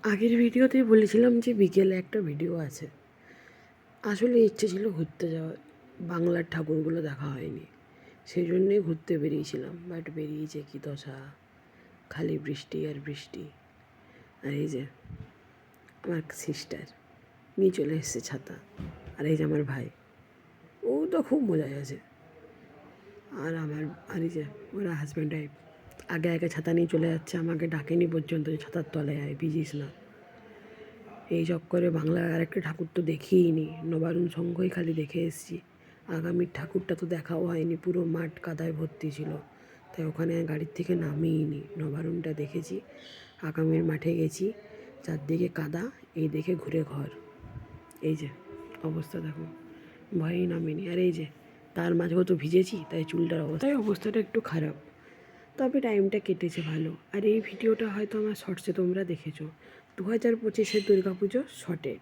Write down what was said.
আগের ভিডিওতেই বলেছিলাম যে বিকেলে একটা ভিডিও আছে। আসলে ইচ্ছে ছিল ঘুরতে যাওয়ার, বাংলার ঠাকুরগুলো দেখা হয়নি, সেই জন্যেই ঘুরতে বেরিয়েছিলাম। বাট বেরিয়েছে কি দশা, খালি বৃষ্টি আর বৃষ্টি। আর এই যে আমার সিস্টার নিয়ে চলে এসেছে ছাতা, আর এই যে আমার ভাই, ও তো খুব মজায় আছে। আর এই যে ওরা হাজব্যান্ড ওয়াইফ আগে আগে ছাতা নিয়ে চলে যাচ্ছে, আমাকে ডাকেনি পর্যন্ত যে ছাতার তলায় আয়, ভিজিস না। এই চক্করে বাংলার আরেকটা ঠাকুর তো দেখিই নি, নবারুণ সংঘই খালি দেখে এসেছি। আগামীর ঠাকুরটা তো দেখাও হয়নি, পুরো মাঠ কাদায় ভর্তি ছিল, তাই ওখানে গাড়ির থেকে নামিই নি। নবারুণটা দেখেছি, আগামীর মাঠে গেছি, চারদিকে কাদা, এই দেখে ঘুরে ঘর। এই যে অবস্থা দেখো, ভয়েই নামিনি। আর এই যে তার মাঝেও তো ভিজেছি, তাই চুলটার অবস্থাটা একটু খারাপ, তবে টাইমটা কেটেছে ভালো। আর এই ভিডিওটা হয়তো আমার শর্টসে তোমরা দেখেছো, 2025-এর দুর্গা পুজো শর্টেড।